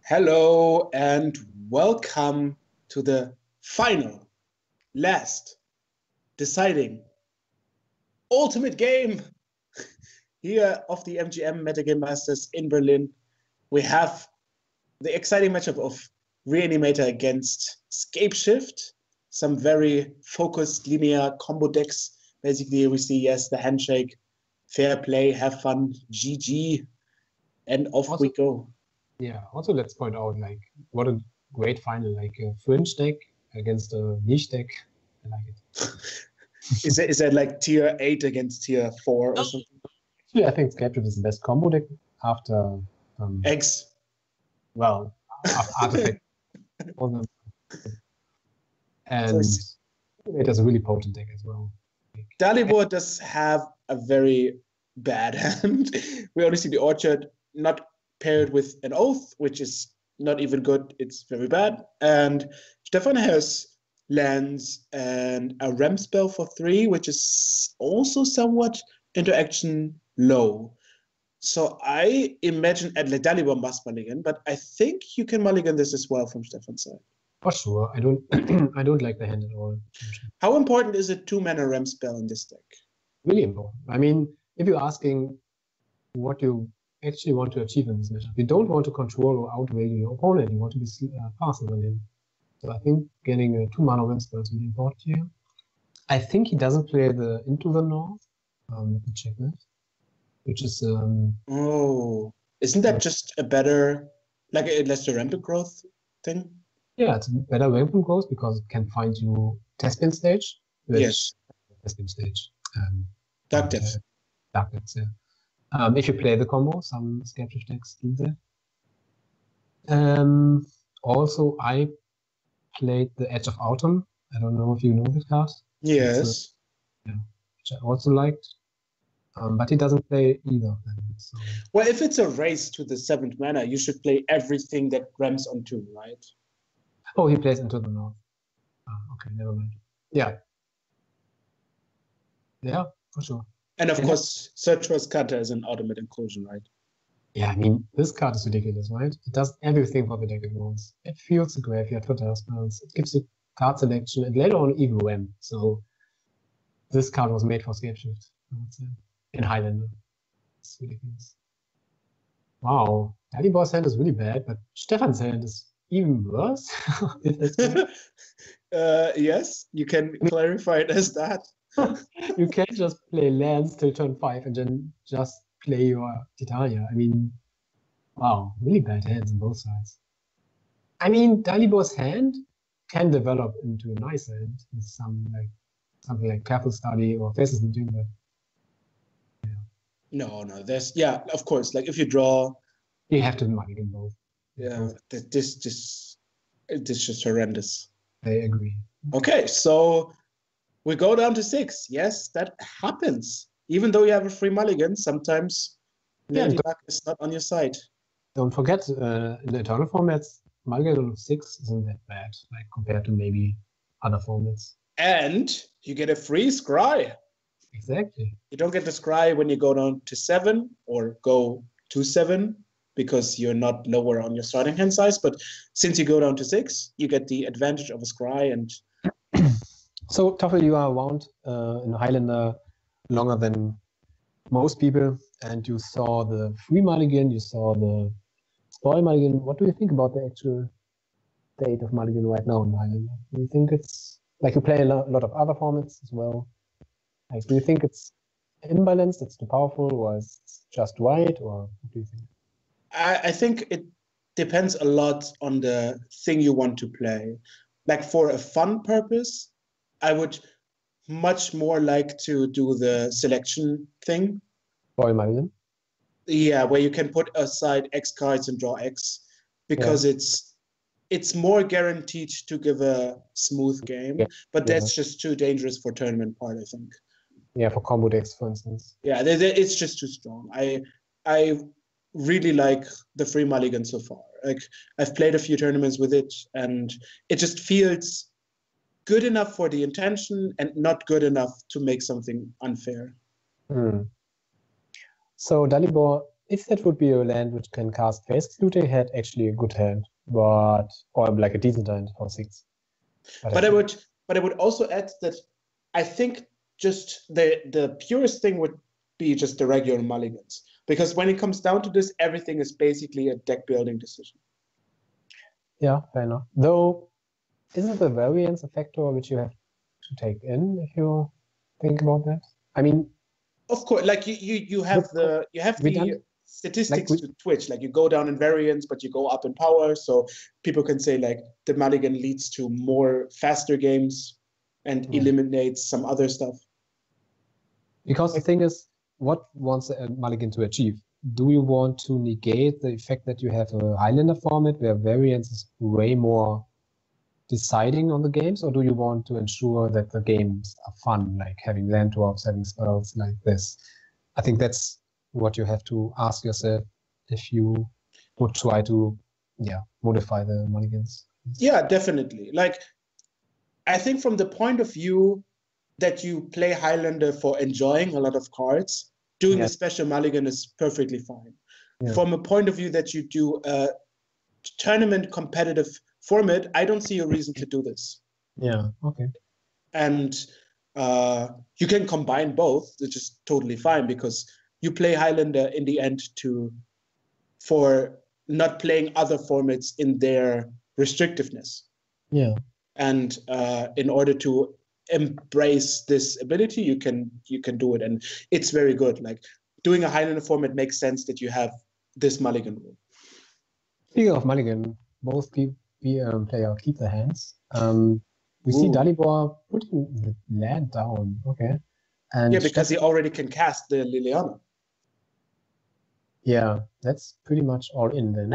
Hello and welcome to the final, last, deciding, ultimate game here of the MGM Metagame Masters in Berlin. We have the exciting matchup of Reanimator against Scapeshift, some very focused linear combo decks. Basically, we see, yes, the handshake, fair play, have fun, GG, and off we go. Yeah, also let's point out, what a great final, a fringe deck against a niche deck. I like it. Is that like tier 8 against tier 4 or something? Actually, I think Scapegoat is the best combo deck after... Eggs. Well, Artifact. And it has a really potent deck as well. Dalibor does have a very bad hand. We only see the Orchard, not paired with an Oath, which is not even good. It's very bad. And Stefan has lands and a Rem spell for 3, which is also somewhat interaction low. So I imagine Dalibor must mulligan, but I think you can mulligan this as well from Stefan's side. For sure. I don't I don't like the hand at all. How important is a 2-mana Rem spell in this deck? Really important. I mean, if you're asking what you actually want to achieve in this matchup, you don't want to control or outweigh your opponent. You want to be faster than him. So I think getting a 2-mana Rem spell is really important here. I think he doesn't play the Into the North. Let me check that. Which is isn't that just a better, like a lesser rampant growth thing? Yeah, it's a better rampant growth because it can find you Thespian stage. Yes. Thespian stage. Dark Depths. Dark Depths, yeah. If you play the combo, some Scapeshift decks do that. Also, I played the Edge of Autumn. I don't know if you know that card. Yes. Which I also liked. But he doesn't play either of them. So. Well, if it's a race to the 7th mana, you should play everything that rams on 2, right? Oh, he plays Into the North. Okay, never mind. Yeah. Yeah, for sure. And of course, Search for Scatter is an ultimate inclusion, right? Yeah, I mean, this card is ridiculous, right? It does everything for the deck it wants. It fuels the graveyard for dark spells. It gives you card selection, and later on even Rem. So this card was made for Scapeshift, I would say. In Highlander. It's ridiculous. Wow. Dalibor's hand is really bad, but Stefan's hand is even worse. Yes, you can clarify it as that. You can't just play lands till turn 5 and then just play your Titania. I mean, wow, really bad hands on both sides. I mean, Dalibor's hand can develop into a nice hand with something like Careful Study or Faces and doing that. No, there's, of course, like if you draw, you have to mulligan both. Yeah, this just horrendous. I agree. Okay, so we go down to 6. Yes, that happens. Even though you have a free mulligan, sometimes Lady Luck is not on your side. Don't forget, in the Eternal formats, mulligan of 6 isn't that bad, like compared to maybe other formats. And you get a free scry. Exactly. You don't get the scry when you go down to 7 or go to 7 because you're not lower on your starting hand size. But since you go down to 6, you get the advantage of a scry. And so, Toffel, you are around in Highlander longer than most people, and you saw the free mulligan, you saw the spoil mulligan. What do you think about the actual state of mulligan right now in Highlander? Do you think it's like you play a lot of other formats as well? Like, do you think it's imbalanced, it's too powerful, or is it just right, or what do you think? I think it depends a lot on the thing you want to play. Like for a fun purpose, I would much more like to do the selection thing. Spoil mulligan? Yeah, where you can put aside X cards and draw X, because it's more guaranteed to give a smooth game, but that's just too dangerous for tournament part, I think. Yeah, for combo decks, for instance. Yeah, it's just too strong. I really like the free mulligan so far. Like, I've played a few tournaments with it, and it just feels good enough for the intention and not good enough to make something unfair. So Dalibor if that would be a land which can cast face, Lute had actually a good hand, or like a decent hand for 6. But I would also add that I think just the purest thing would be just the regular mulligans. Because when it comes down to this, everything is basically a deck building decision. Yeah, fair enough. Though, isn't the variance a factor which you have to take in if you think about that? I mean, of course, like you have the statistics to Twitch. Like you go down in variance, but you go up in power. So people can say like the mulligan leads to more faster games and eliminates some other stuff. Because the thing is, what wants a mulligan to achieve? Do you want to negate the effect that you have a Highlander format where variance is way more deciding on the games, or do you want to ensure that the games are fun, like having land drops, having spells like this? I think that's what you have to ask yourself if you would try to, modify the mulligans. Yeah, definitely. Like, I think from the point of view that you play Highlander for enjoying a lot of cards, doing a special mulligan is perfectly fine. Yeah. From a point of view that you do a tournament competitive format, I don't see a reason to do this. Yeah, okay. And you can combine both, which is totally fine because you play Highlander in the end for not playing other formats in their restrictiveness. Yeah. And in order to embrace this ability, you can do it, and it's very good. Like doing a Highlander format makes sense that you have this mulligan rule. Speaking of mulligan, both player keep their hands. We see Dalibor putting the land down. Okay. And yeah, because he already can cast the Liliana. Yeah, that's pretty much all in then.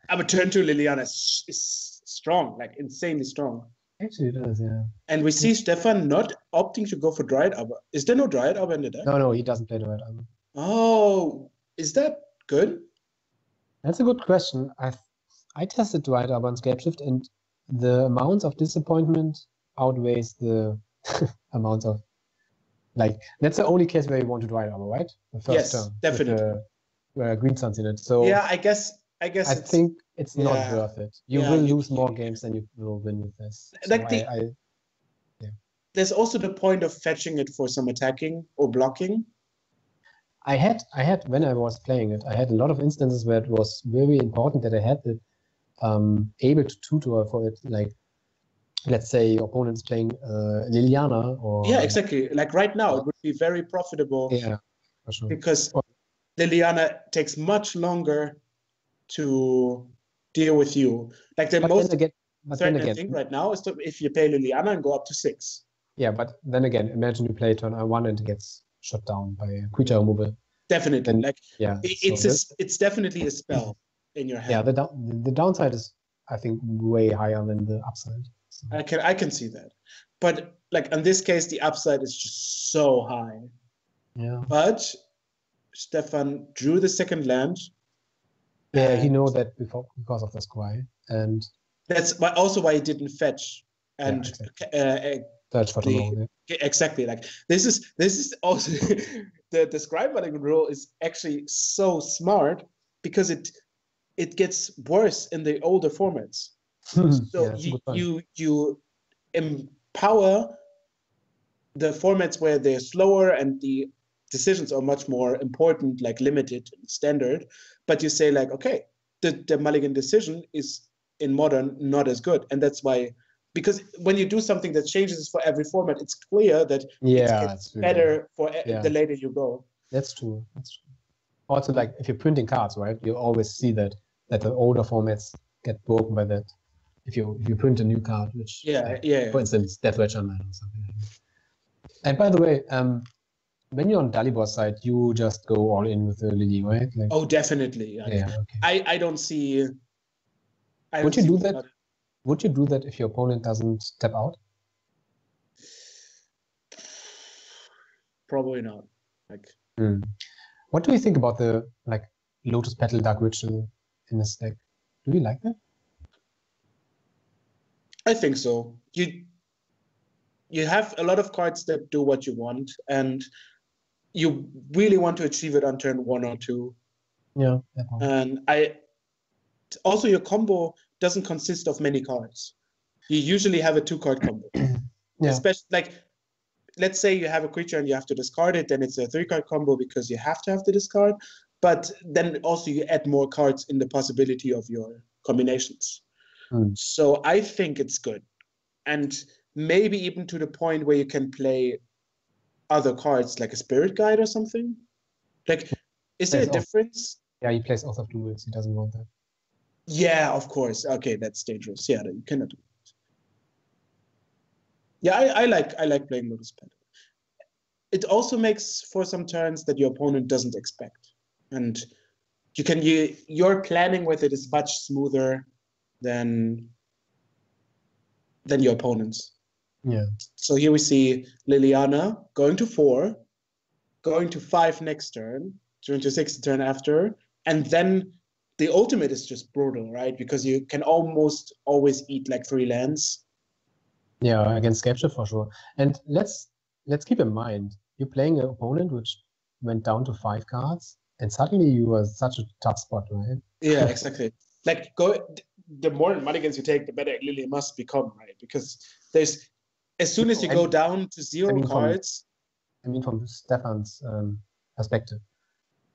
But turn 2 Liliana is strong, like insanely strong. Actually, it is, yeah. And we see Stefan not opting to go for Dryad Arbor. Is there no Dryad Arbor in the deck? No, he doesn't play Dryad Arbor. Oh, is that good? That's a good question. I tested Dryad Arbor on Scapeshift, and the amount of disappointment outweighs the amount of, like, that's the only case where you want to Dryad Arbor, right? The first turn. Definitely. With Green Suns in it. So yeah, I guess I think it's not worth it. You will lose more games than you will win with this. So like there's also the point of fetching it for some attacking or blocking. I had when I was playing it, I had a lot of instances where it was very important that I had it able to tutor for it. Like, let's say your opponent's playing Liliana or exactly. Like right now, it would be very profitable. Yeah, for sure. Because Liliana takes much longer to deal with you. Like the most threatening thing right now is if you play Liliana and go up to 6. Yeah, but then again, imagine you play turn 1 and it gets shut down by a creature removal. Definitely. Then, it's definitely a spell in your hand. Yeah, the downside is, I think, way higher than the upside. So. I can see that. But like in this case, the upside is just so high. Yeah. But Stefan drew the second land. Yeah, he knows that because of the squire, and that's also why he didn't fetch and search for tomorrow. Exactly. Like this is also the scribe mulligan rule is actually so smart because it gets worse in the older formats. So you empower the formats where they're slower and the decisions are much more important, like limited and standard, but you say like, okay, the mulligan decision is in modern not as good. And that's why, because when you do something that changes for every format, it's clear that it's better for the later you go. That's true. Also, like if you're printing cards, right, you always see that the older formats get broken by that. If you print a new card, which for instance, Death Wedge Online or something. And by the way, when you're on Dalibor's side, you just go all in with the Lily, right? Like, definitely. Okay. I don't see. Would you do that? Would you do that if your opponent doesn't step out? Probably not. Like. What do you think about the Lotus Petal Dark Ritual in this deck? Do you like that? I think so. You have a lot of cards that do what you want, and you really want to achieve it on turn 1 or 2. Yeah. And also your combo doesn't consist of many cards. You usually have a 2-card combo. Yeah. Especially like, let's say you have a creature and you have to discard it, then it's a 3-card combo because you have to have the discard. But then also you add more cards in the possibility of your combinations. So I think it's good. And maybe even to the point where you can play other cards like a Spirit Guide or something. Like, is there a difference? Yeah, he plays Oath of Duels. He doesn't want that. Yeah, of course. Okay, that's dangerous. Yeah, you cannot do it. Yeah, I like playing Lotus Petal. It also makes for some turns that your opponent doesn't expect. And your planning with it is much smoother than your opponent's. Yeah. So here we see Liliana going to 4, going to 5 next turn, going to 6 the turn after, and then the ultimate is just brutal, right? Because you can almost always eat like 3 lands. Yeah, against Scapeship for sure. And let's keep in mind, you're playing an opponent which went down to 5 cards, and suddenly you are such a tough spot, right? Yeah, exactly. Like the more mulligans you take, the better Lily must become, right? Because there's as soon as you go down to 0 cards. From Stefan's perspective,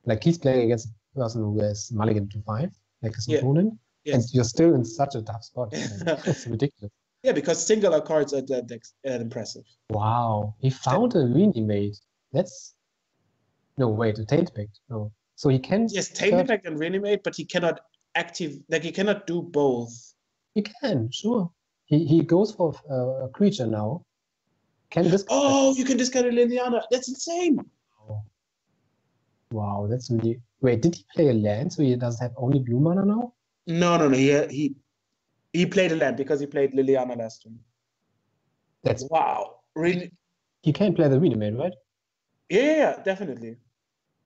like he's playing against a person who has mulligan to 5, like his opponent, and you're still in such a tough spot. It's ridiculous. Yeah, because singular cards are that impressive. Wow, he found a Reanimate. That's a Taint Pact. No, so he can. Yes, Taint Pact and Reanimate, but he cannot he cannot do both. He can, sure. He goes for a creature now. You can discard a Liliana. That's insane. Wow, that's really. Wait, did he play a land so he doesn't have only blue mana now? No. He played a land because he played Liliana last turn. That's wow. He can play the Reanimate, right? Yeah, definitely.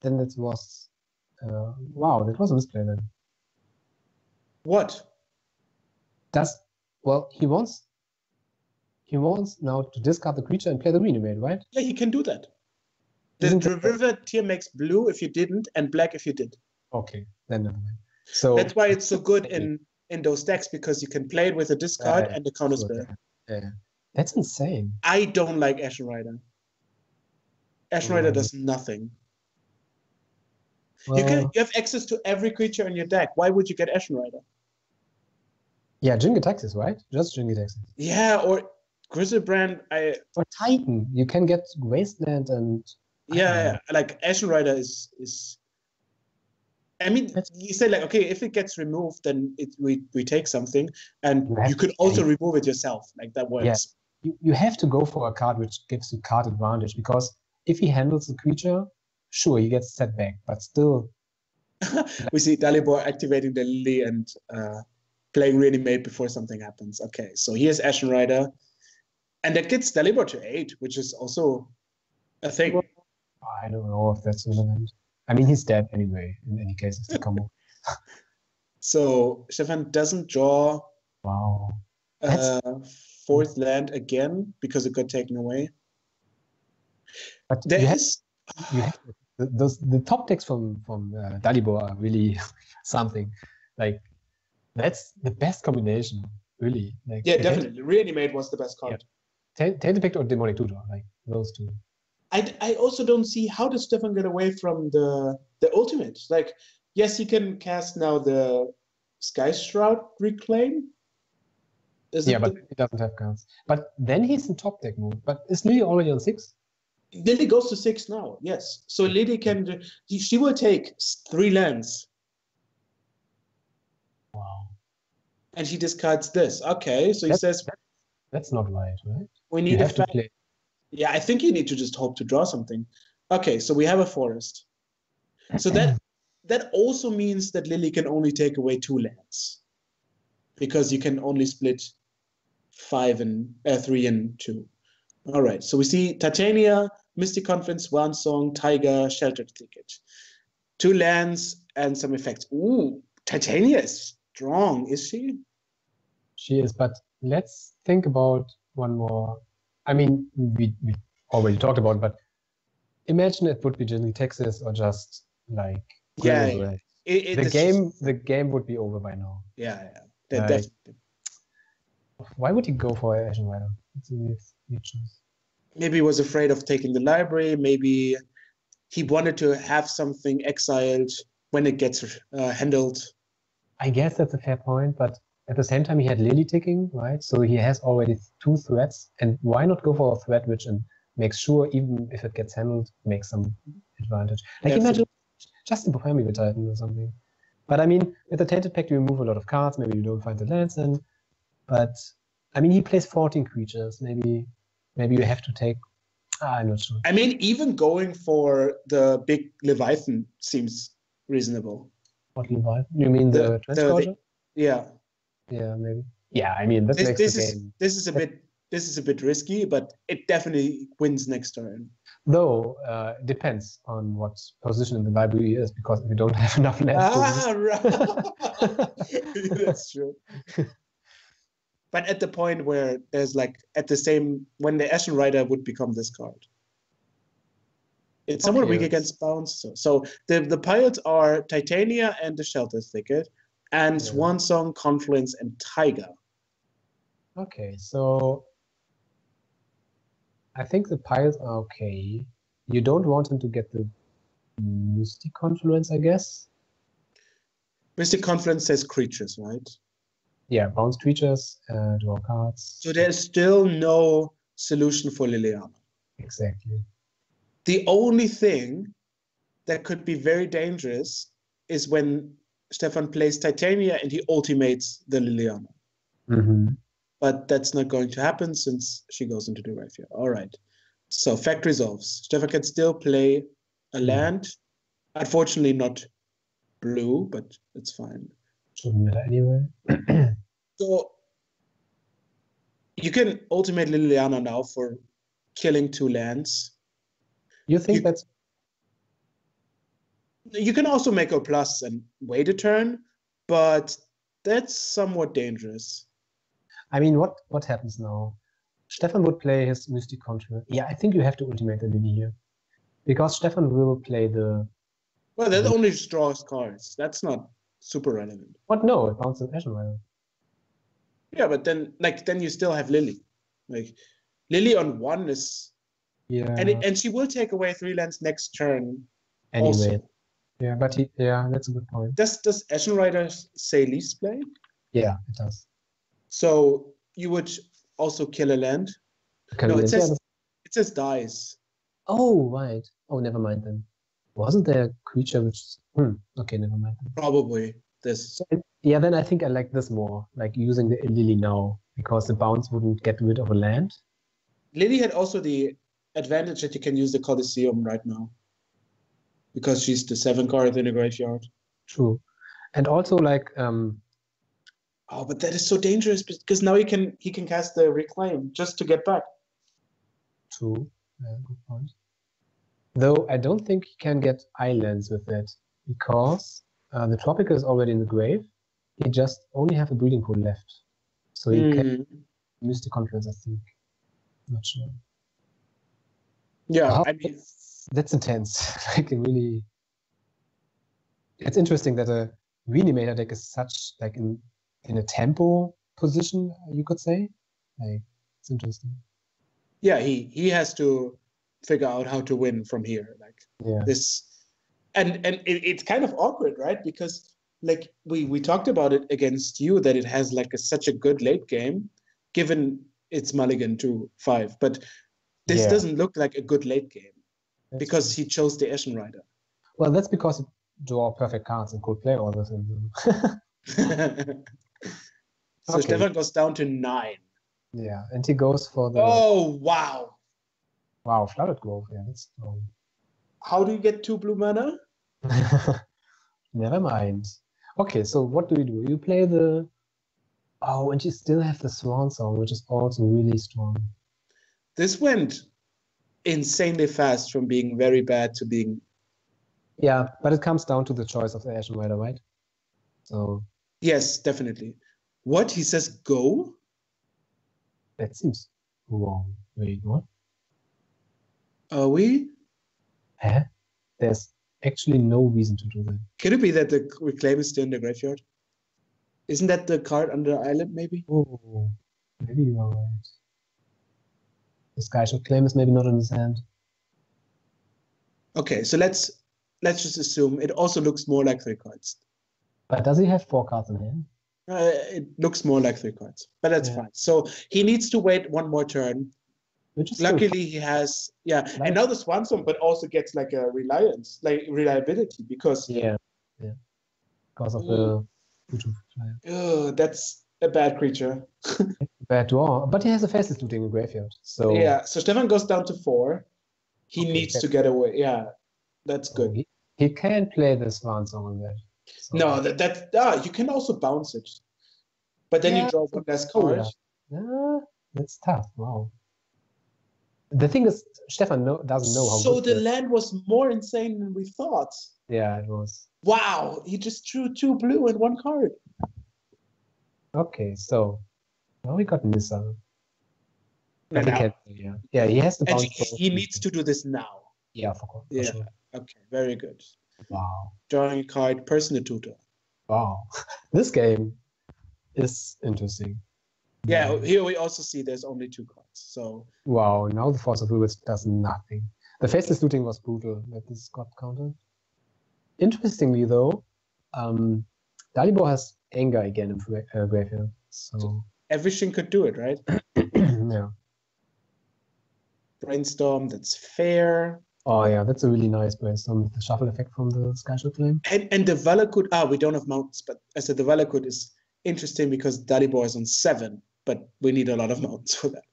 Then that was wow, that was a misplay then. What? He wants now to discard the creature and play the Reanimate, right? Yeah, he can do that. The river tier makes blue if you didn't, and black if you did. Okay, then never mind. So that's why it's so good in those decks, because you can play it with a discard and a counter spell. Yeah. That's insane. I don't like Ashen Rider. Ashen Rider does nothing. Well, you have access to every creature in your deck. Why would you get Ashen Rider? Yeah, Jinga Texas, right? Just Jinga Texas. Yeah, or Griselbrand. Or Titan. You can get Wasteland and. Yeah, like Ashen Rider is. I mean, you say like, okay, if it gets removed, then we take something, and you could also remove it yourself. Like that works. Yeah. You have to go for a card which gives you card advantage, because if he handles the creature, sure, he gets set back, but still. We see Dalibor activating the Lily and playing Reanimate before something happens. Okay, so here's Ashen Rider, and that gets Dalibor to 8, which is also a thing. Well, I don't know if that's relevant. I mean, he's dead anyway, in any case, it's the combo. So Stefan doesn't draw fourth land again because it got taken away. But the top decks from Dalibor are really something. Like, that's the best combination, really. Like, yeah, definitely. Reanimate was the best card. Taint Pact or Demonic Tutor, like those two. I also don't see how does Stefan get away from the ultimate. Like, yes, he can cast now the Sky Shroud Reclaim. But he doesn't have cards. But then he's in top deck mode. But is Lily already on 6? Lily goes to 6 now, yes. So Lily can she will take 3 lands. Wow. And she discards this. Okay, so he says that's not right? We need to play. Yeah, I think you need to just hope to draw something. Okay, so we have a forest. So that also means that Lily can only take away 2 lands, because you can only split 3 and 2. All right, so we see Titania, Mystic Conference, Swan Song, Tiger, Sheltered Thicket. 2 lands and some effects. Ooh, Titania is strong, is she? She is, but let's think about one more. I mean, we already talked about, but imagine it would be Jingle Texas or just like The game would be over by now. Yeah. Like, Definitely. Why would he go for an Ashen Rider? It's a weird choice. Maybe he was afraid of taking the library. Maybe he wanted to have something exiled when it gets handled. I guess that's a fair point, but at the same time, he had Lily ticking, right? So he has already 2 threats, and why not go for a threat which makes sure, even if it gets handled, makes some advantage. Like imagine just a Bohemian with Titan or something. But I mean, with the Tainted Pact, you remove a lot of cards. Maybe you don't find the lands, but I mean, he plays 14 creatures. Maybe you have to take. I'm not sure. I mean, even going for the big Leviathan seems reasonable. What Leviathan? You mean the Transcorger? Yeah. Yeah, maybe. Yeah, I mean, this makes the game. This is a bit risky, but it definitely wins next turn. Though it depends on what position in the library is, because if you don't have enough lands. Right. That's true. But at the point where there's like when the Ashen Rider would become this card. It's somewhat weak against bounce. So the pilots are Titania and the Shelter Thicket, and Swan Song, Confluence, and Tiger. Okay, so I think the pilots are okay. You don't want him to get the Mystic Confluence, I guess. Mystic Confluence says creatures, right? Yeah, bounce creatures, draw cards. So there's still no solution for Liliana. Exactly. The only thing that could be very dangerous is when Stefan plays Titania and he ultimates the Liliana. Mm-hmm. But that's not going to happen since she goes into the graveyard. All right. So fact resolves. Stefan can still play a land. Unfortunately, not blue, but it's fine. Shouldn't matter anyway. So you can ultimate Liliana now for killing 2 lands. You think that's... You can also make a plus and wait a turn, but that's somewhat dangerous. I mean, what happens now? Stefan would play his Mystic Confluence. Yeah, I think you have to ultimate the Lily here. Because Stefan will play the... Well, that only draws cards. That's not super relevant. What? No, it bounces Ashen Rider. Yeah, but then you still have Lily. Like Lily on 1 is... Yeah. And she will take away 3 lands next turn. Anyway. Also. Yeah, but that's a good point. Does Ashen Rider say least play? Yeah, it does. So you would also kill a land? No, it says dies. Oh, right. Oh, never mind then. Wasn't there a creature which... Okay, never mind. Probably this. Yeah, then I think I like this more, like using the Lily now, because the bounce wouldn't get rid of a land. Lily had also the advantage that you can use the Colosseum right now, because she's the 7 card in the graveyard. True. And also like... Oh, but that is so dangerous, because now he can cast the Reclaim just to get back. True. Yeah, good point. Though I don't think he can get islands with that, because the Tropical is already in the grave. He just only have a breeding pool left. So he can Mystic Confluence, I think. Not sure. Yeah, I mean... That's intense. Like really... It's interesting that a Reanimator deck is such like in a tempo position, you could say. Like, it's interesting. Yeah, he has to figure out how to win from here. Like this, and it's kind of awkward, right? Because like we talked about it against you, that it has like such a good late game, given it's mulligan to 5. But this doesn't look like a good late game because he chose the Ashen Rider. Well, that's because he draw perfect cards and could play all this. So Stefan goes down to 9. Yeah, and he goes for the... Oh, wow. Wow, Flooded Grove. Yeah, that's strong. How do you get 2 blue mana? Never mind. Okay, so what do? You play the... Oh, and you still have the Swan Song, which is also really strong. This went insanely fast from being very bad to being... Yeah, but it comes down to the choice of the Ashen Rider, right? So... Yes, definitely. What? He says go? That seems wrong. Wait, what? Are we? Huh? There's actually no reason to do that. Could it be that the Reclaim is still in the graveyard? Isn't that the card under Island, maybe? Oh, maybe you are right. This guy should claim is maybe not in his hand. Okay, so let's just assume it also looks more like 3 cards. But does he have 4 cards in hand? It looks more like 3 cards, but that's fine. So he needs to wait 1 more turn. Which is luckily he has and now the Swan Song, but also gets like a reliability because because of the that's a bad creature. Bad draw, but he has a Faceless Looting in graveyard. So so Stefan goes down to 4. He needs to get away. That's good. He can't play the Swan Song on that. So. No, you can also bounce it, but then you draw 1 less card. That's tough. Wow. The thing is, Stefan doesn't know how. So the land was more insane than we thought. Yeah, it was. Wow, he just drew 2 blue and 1 card. Okay, so now we got Nissa. But he has to bounce. He needs to do this now. Yeah, for sure. Okay, very good. Wow. Drawing a card, Personal Tutor. Wow. This game is interesting. Yeah, here we also see there's only 2 cards. So wow, now the Force of Will does nothing. The Faceless Looting was brutal that this got countered. Interestingly though, Dalibor has Anger again in graveyard. So everything could do it, right? Yeah. Brainstorm, that's fair. Oh yeah, that's a really nice Brainstorm with the shuffle effect from the Skyshot Flame. And the Valakut, we don't have mountains, but I said the Valakut is interesting because Dalibor is on 7, but we need a lot of mountains for that.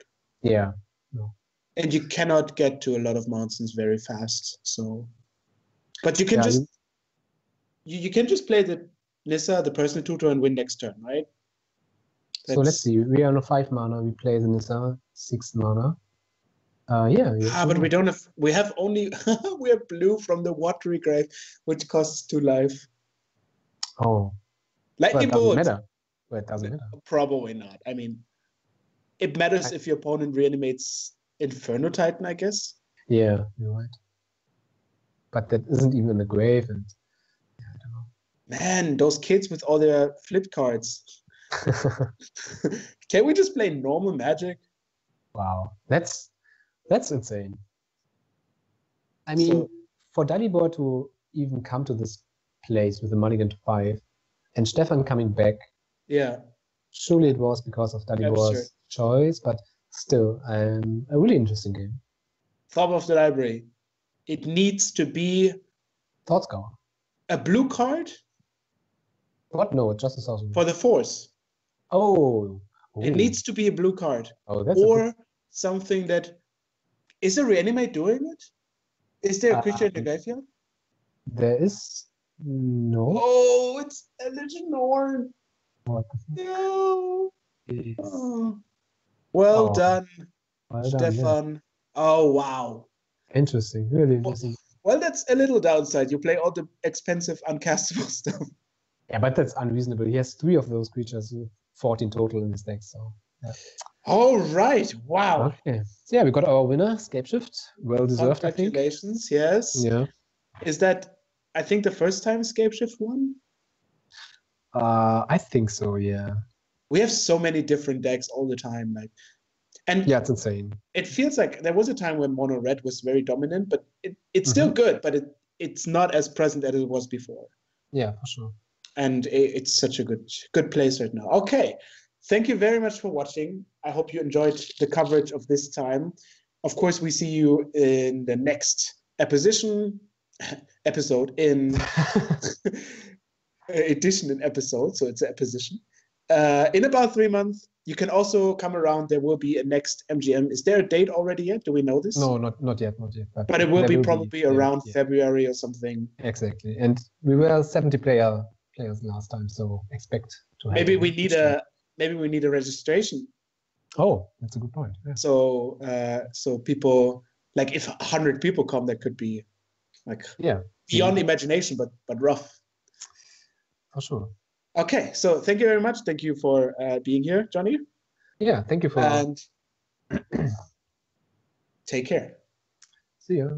Yeah. No. And you cannot get to a lot of mountains very fast. So, but you can you can just play the Nissa, the Personal Tutor, and win next turn, right? So let's see. We are on a 5 mana. We play the Nissa, 6 mana. But we don't have. We have only. We have blue from the Watery Grave, which costs 2 life. Oh, Lightning Bolt. Matter. But it doesn't matter. Probably not. I mean, it matters if your opponent reanimates Inferno Titan, I guess. Yeah, you're right. But that isn't even in the grave, and I don't know. Man, those kids with all their flip cards. Can we just play normal Magic? Wow, that's insane. I mean, for Dalibor to even come to this place with the mulligan to 5, and Stefan coming back. Yeah. Surely it was because of Dalibor's choice, but still, a really interesting game. Top of the library. It needs to be Thoughtscour. A blue card? What? No, just a thousand. For the Force. Oh. It needs to be a blue card. Oh, that's or something that is a reanimate doing it? Is there a creature in the graveyard? There is no. Oh, it's a Legionnaire. What? No. Well done, Stefan. Yeah. Oh wow. Interesting. Really interesting. Well, that's a little downside. You play all the expensive uncastable stuff. Yeah, but that's unreasonable. He has 3 of those creatures, 14 total in his deck. So. Yeah. All right. Wow. Okay. So yeah, we got our winner, Scapeshift. Well deserved, I think. Congratulations. Yes. Yeah. Is that, I think, the first time Scapeshift won? I think so. Yeah. We have so many different decks all the time, and yeah, it's insane. It feels like there was a time when Mono Red was very dominant, but it's still good, but it's not as present as it was before. Yeah, for sure. And it's such a good place right now. Okay. Thank you very much for watching. I hope you enjoyed the coverage of this time. Of course, we see you in the next episode in edition and episode. So it's an episode. In about 3 months, you can also come around. There will be a next MGM. Is there a date already yet? Do we know this? No, not yet. But it will be probably around February or something. Exactly. And we were 70 players last time, so expect to have maybe we need a registration. Oh, that's a good point. Yeah. So people, like if 100 people come, that could be beyond imagination, but rough. For sure. Okay, so thank you very much. Thank you for being here, Johnny. Yeah, thank you for. And take care. See ya.